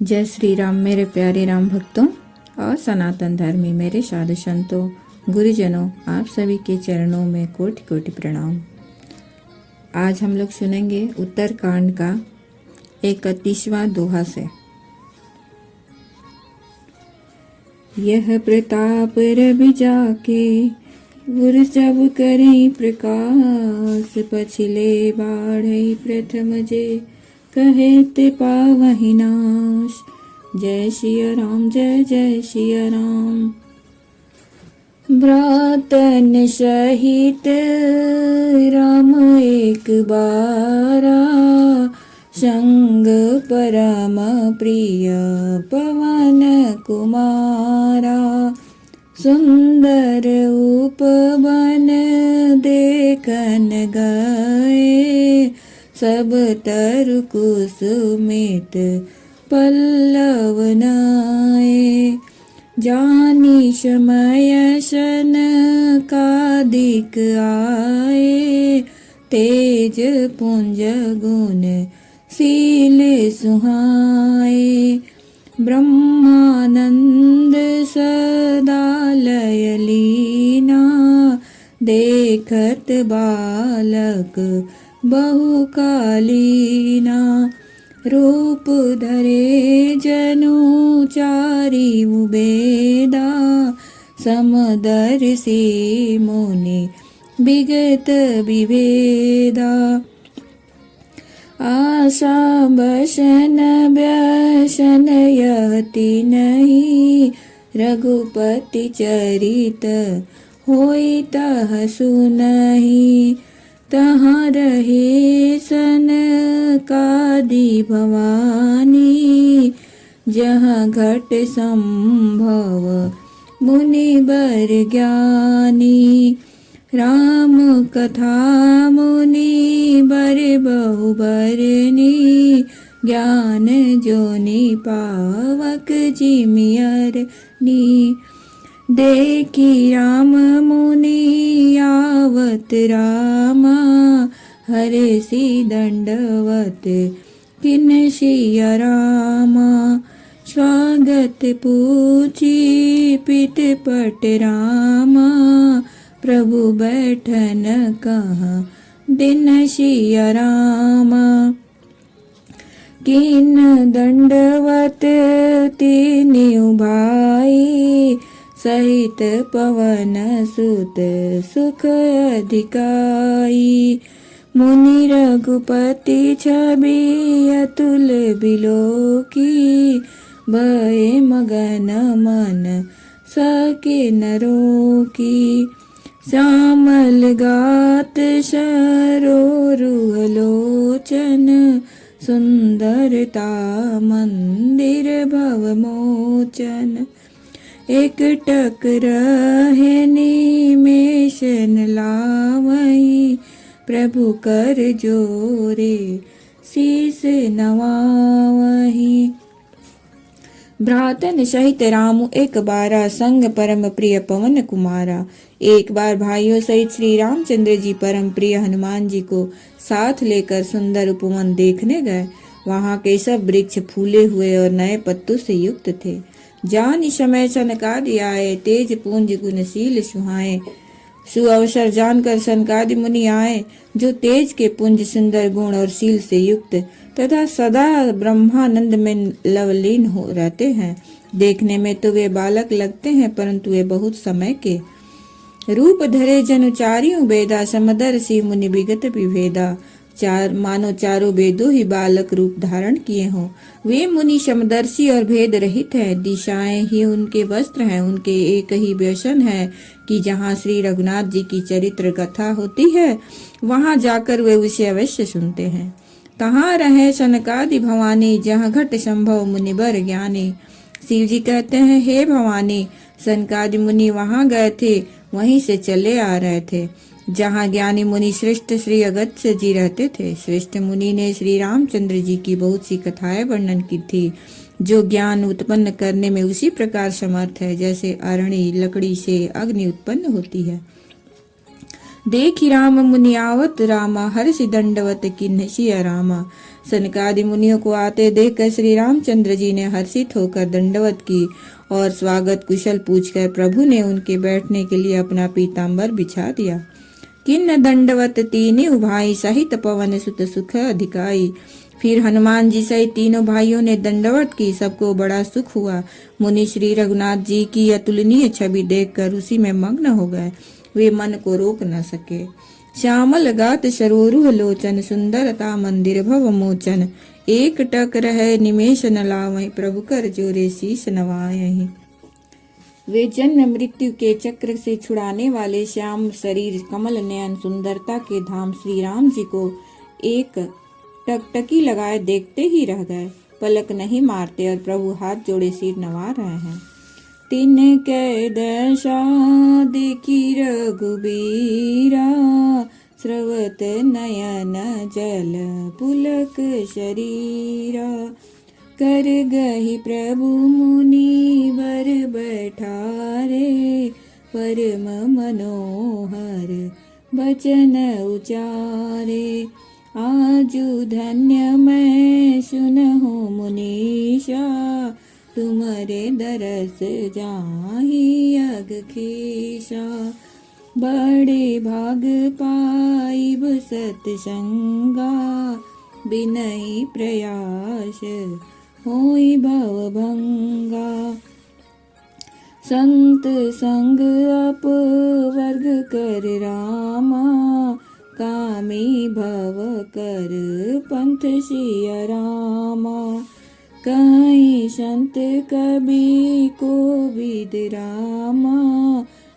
जय श्री राम मेरे प्यारे राम भक्तों और सनातन धर्मी मेरे साधु संतों, गुरुजनों, आप सभी के चरणों में कोटि कोटि प्रणाम। आज हम लोग सुनेंगे उत्तरकांड का 31वां दोहा से। यह प्रताप रवि जाके गुर सब करें प्रकाश, पछिले बाढ़ई प्रथम जे कहे ते पावहि नाश। जय सिया राम, जय जय सिया राम। भ्रातन सहित राम एक बारा, संग परम प्रिय पवन कुमारा। सुंदर उपवन देखन गए, सब तरु कुसुमित पल्लव नाए। जानी समय सन कादिक आए, तेज पुंज गुण शील सुहाए। ब्रह्मानंद सदालय लीना, देखत बालक बहुकालीना। रूप धरे जनु चारि उबेदा, समदर्शी मुनि विगत विभेदा। आशा बसन व्यसन यति नहीं, रघुपति चरित होई तह सुनहि। तहाँ रहे सनकादि भवानी, जहाँ घट संभव मुनि बर ज्ञानी। राम कथा मुनि बर बहु बरनी, ज्ञान जोनि पावक जिमियरनी। देखी राम मुनि आवत रामा, हरषि दंडवत किन सिया रामा। स्वागत पूछी पित पट रामा, प्रभु बैठन कहाँ दिन सिया रामा। किन दंडवत तीनिउ भाई, सहित पवन सुत सुख अधिकाई। मुनि रघुपति छवि अतुल बिलोकी, भय मगन मन सके न रोकी। श्यामल गात सरोरुह लोचन, सुंदरता मंदिर भव मोचन। एकटक रहे निमेष न लावहीं, प्रभु कर जोरे शीस नवावहीं। भ्रातन सहित राम एक बारा, संग परम प्रिय पवन कुमारा। एक बार भाइयों सहित श्री रामचंद्र जी परम प्रिय हनुमान जी को साथ लेकर सुंदर उपवन देखने गए। वहाँ के सब वृक्ष फूले हुए और नए पत्तों से युक्त थे। जान समय सनकादि आए, तेज पुंज गुणशील सुहाए। सुअवसर जानकर सनकादि मुनि आए, जो तेज के पुंज सुंदर गुण और शील से युक्त तथा सदा ब्रह्मानंद में लवलीन हो रहते हैं। देखने में तो वे बालक लगते हैं, परंतु वे बहुत समय के। रूप धरे जनु चारियों वेदा, समदर्शी मुनि विगत विभेदा। मानो चारों वेदों ही बालक रूप धारण किए हों। वे मुनि समदर्शी और भेद रहित हैं। दिशाएं ही उनके वस्त्र हैं। उनके एक ही व्यसन है कि जहाँ श्री रघुनाथ जी की चरित्र कथा होती है, वहाँ जाकर वे उसे अवश्य सुनते हैं। तहाँ रहे सनकादि भवानी, जहाँ घट संभव मुनि बर ज्ञानी। शिव जी कहते हैं, हे भवानी, सनकादि मुनि वहाँ गए थे, वहीं से चले आ रहे थे जहाँ ज्ञानी मुनि श्रेष्ठ श्री अगस्त्य जी रहते थे। श्रेष्ठ मुनि ने श्री रामचंद्र जी की बहुत सी कथाएं वर्णन की थी, जो ज्ञान उत्पन्न करने में उसी प्रकार समर्थ है जैसे अरणी लकड़ी से अग्नि उत्पन्न होती है। देखि राम मुनि आवत रामा, हर्षि दंडवत किन्ह सिया रामा। सनकादि मुनियों को आते देखकर श्री रामचंद्र जी ने हर्षित होकर दंडवत की और स्वागत कुशल पूछकर प्रभु ने उनके बैठने के लिए अपना पीताम्बर बिछा दिया। किन्न दंडवत तीनों भाई सहित पवन सुत सुख अधिकाई। फिर हनुमान जी सहित तीनों भाइयों ने दंडवत की। सबको बड़ा सुख हुआ। मुनि श्री रघुनाथ जी की अतुलनीय छवि देखकर उसी में मग्न हो गए। वे मन को रोक न सके। श्यामल गात सरोरुह लोचन सुंदरता मंदिर भव मोचन। एक टक रहे निमेष न लावहि प्रभु कर जोरे शीश नवायहि। वे जन्म मृत्यु के चक्र से छुड़ाने वाले श्याम शरीर कमल नयन सुंदरता के धाम श्री राम जी को एक टकटकी लगाए देखते ही रह गए। पलक नहीं मारते और प्रभु हाथ जोड़े सिर नवा रहे हैं। तिनके दशा देखी रघुबीरा स्रवत नयन जल पुलक शरीरा। कर गही प्रभु मुनि बर बैठारे परम मनोहर बचन उचारे। आजु धन्य मैं सुनहु मुनीषा तुम्हारे दरस जाहि अगखेशा। बड़े भाग पाइब सतसंगा बिनहि प्रयास होई भवभंगा। संत संग अपवर्ग कर रामा कामी भव कर पंथ सिया रामा। कहीं संत कबी को विद रामा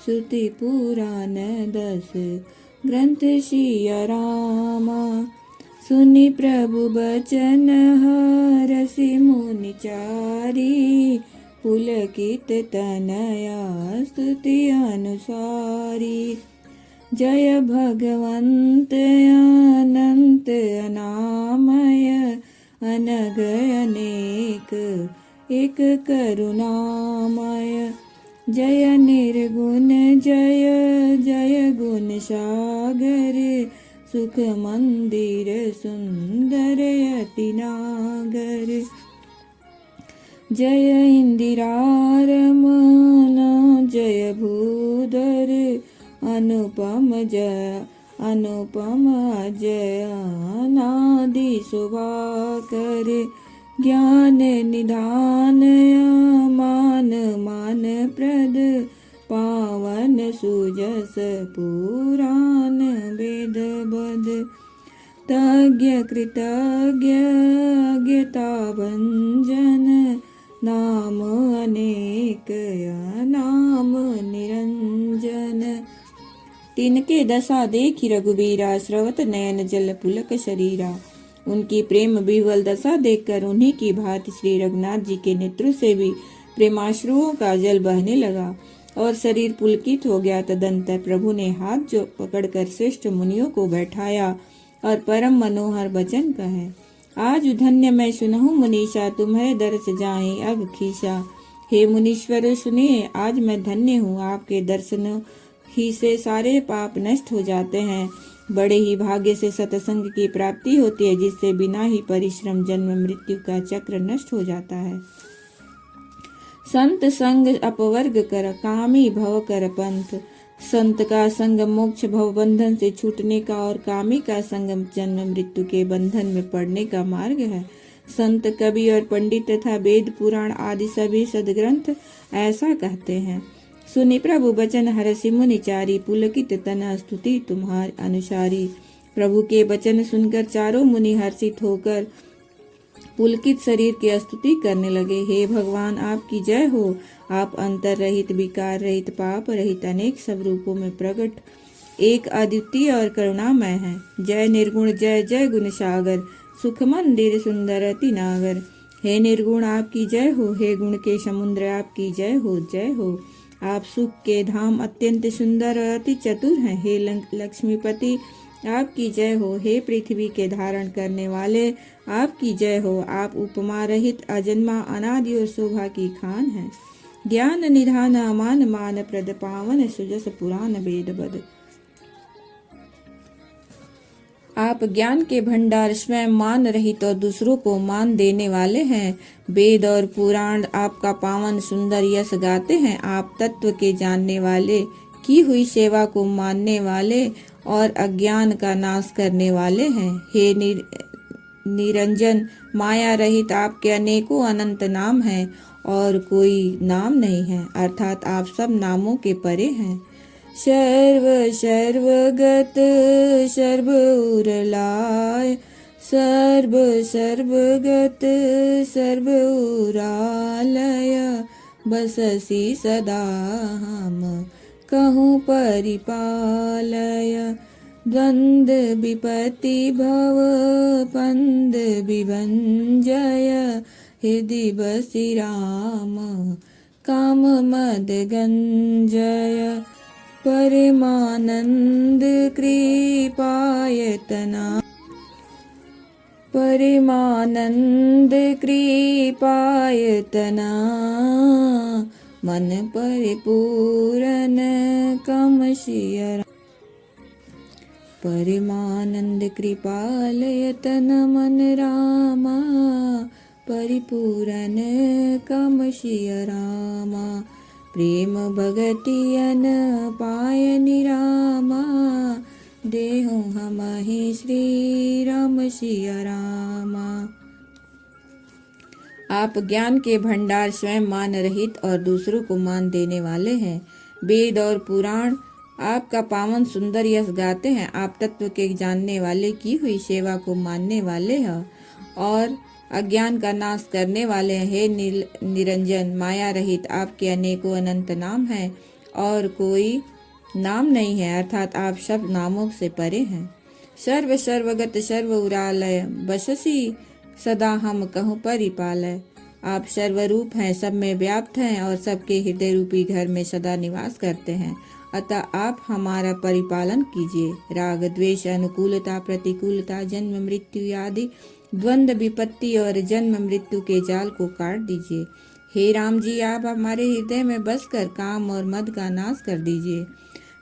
श्रुति पुराण 10 ग्रंथ सिया रामा। सुनि प्रभु बचन हरसि मुनि चारी पुलकित तनया स्तुति अनुसारी। जय भगवंत अनंत अनामय अनग अनेक एक करुणामय। जय निर्गुण जय जय गुण सागर सुख मंदिर सुंदर अति नागर। जय इंदिरारमण जय भूधर अनुपम जय अनुपम जय अनादि शुभाकर। ज्ञान निधान मान मान प्रद पावन सुजस पुराण वेद बद। तज्ञ कृतज्ञ ज्ञता भंजन नाम अनेक नाम निरंजन। तिनके दशा देखी रघुबीरा स्रवत नयन जल पुलक शरीरा। उनकी प्रेम विह्वल दशा देखकर उन्हीं की भांति श्री रघुनाथ जी के नेत्रों से भी प्रेमाश्रुओं का जल बहने लगा और शरीर पुलकित हो गया। तदंतर प्रभु ने हाथ जो पकड़कर श्रेष्ठ मुनियों को बैठाया और परम मनोहर वचन कहे। आज धन्य मैं सुनहु मुनीषा तुम्हारे दर्श जाहि अग खीसा। हे मुनीश्वर सुनिए, आज मैं धन्य हूँ। आपके दर्शन ही से सारे पाप नष्ट हो जाते हैं। बड़े ही भाग्य से सत्संग की प्राप्ति होती है, जिससे बिना ही परिश्रम जन्म मृत्यु का चक्र नष्ट हो जाता है। संत संग अपवर्ग कर कामी भव कर पंथ। संत का संग मोक्ष भव बंधन से छूटने का और कामी का संग जन्म मृत्यु के बंधन में पड़ने का मार्ग है। संत कवि और पंडित तथा वेद पुराण आदि सभी सदग्रंथ ऐसा कहते हैं। सुनि प्रभु बचन हरसि मुनि चारी पुलकित तना स्तुति तुम्हार अनुसारी। प्रभु के वचन सुनकर चारों मुनि हर्षित होकर पुलकित शरीर की स्तुति करने लगे। हे भगवान, आपकी जय हो। आप अंतर रहित विकार रहित पाप रहित अनेक सब रूपों में प्रकट एक अद्वितीय और करुणामय है। जय निर्गुण जय जय गुण सागर सुख मंदिर सुंदर अति नागर। हे निर्गुण आपकी जय हो। हे गुण के समुद्र आपकी जय हो जय हो। आप सुख के धाम अत्यंत सुंदर और अति चतुर हैं। हे लक्ष्मीपति आपकी जय हो। हे पृथ्वी के धारण करने वाले आपकी जय हो। आप उपमा रहित अजन्मा अनादि और शोभा की खान हैं। ज्ञान निधान अमान मान प्रद पावन सुजस पुराण वेद बद। आप ज्ञान के भंडार, स्वयं मान रहित और दूसरों को मान देने वाले हैं। वेद और पुराण आपका पावन सुंदर यश गाते हैं। आप तत्व के जानने वाले, की हुई सेवा को मानने वाले और अज्ञान का नाश करने वाले हैं। हे निरंजन, माया रहित आपके अनेकों अनंत नाम हैं और कोई नाम नहीं है, अर्थात आप सब नामों के परे हैं। सर्व सर्वगत सर्व उरलाय, सर्व सर्वगत सर्व उरालय, बससी सदा हम कहूँ परिपालय। द्वंद विपत्ति भव पंद विभंजय, हृदय बसि राम काम मद गंजय। परमानंद कृपायतना, परमानंद कृपायतना, मन परिपूरन कम शियर। परमानंद कृपालयतन मन रामा, परिपूरन कम शिय रामा। प्रेम भगति अन पाय निरामा, देहु हमहि श्री राम सिया रामा। आप ज्ञान के भंडार, स्वयं मान रहित और दूसरों को मान देने वाले हैं। वेद और पुराण आपका पावन सुंदर यश गाते हैं। आप तत्व के जानने वाले, की हुई सेवा को मानने वाले हैं और अज्ञान का नाश करने वाले हैं। हे निरंजन, माया रहित आपके अनेकों अनंत नाम हैं और कोई नाम नहीं है, अर्थात आप सब नामों से परे हैं। सर्व सर्वगत सर्व उरालय, बससी सदा हम कहूँ परिपालय। आप सर्वरूप हैं, सब में व्याप्त हैं और सबके हृदय रूपी घर में सदा निवास करते हैं, अतः आप हमारा परिपालन कीजिए। राग द्वेष, अनुकूलता प्रतिकूलता, जन्म मृत्यु आदि द्वंद्व विपत्ति और जन्म मृत्यु के जाल को काट दीजिए। हे राम जी, आप हमारे हृदय में बसकर काम और मद का नाश कर दीजिए।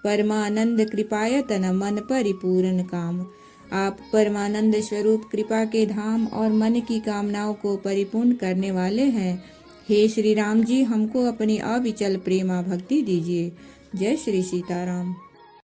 परमानंद कृपायतन मन परिपूर्ण काम, आप परमानंद स्वरूप कृपा के धाम और मन की कामनाओं को परिपूर्ण करने वाले हैं। हे श्री राम जी, हमको अपनी अविचल प्रेमा भक्ति दीजिए। जय श्री सीताराम।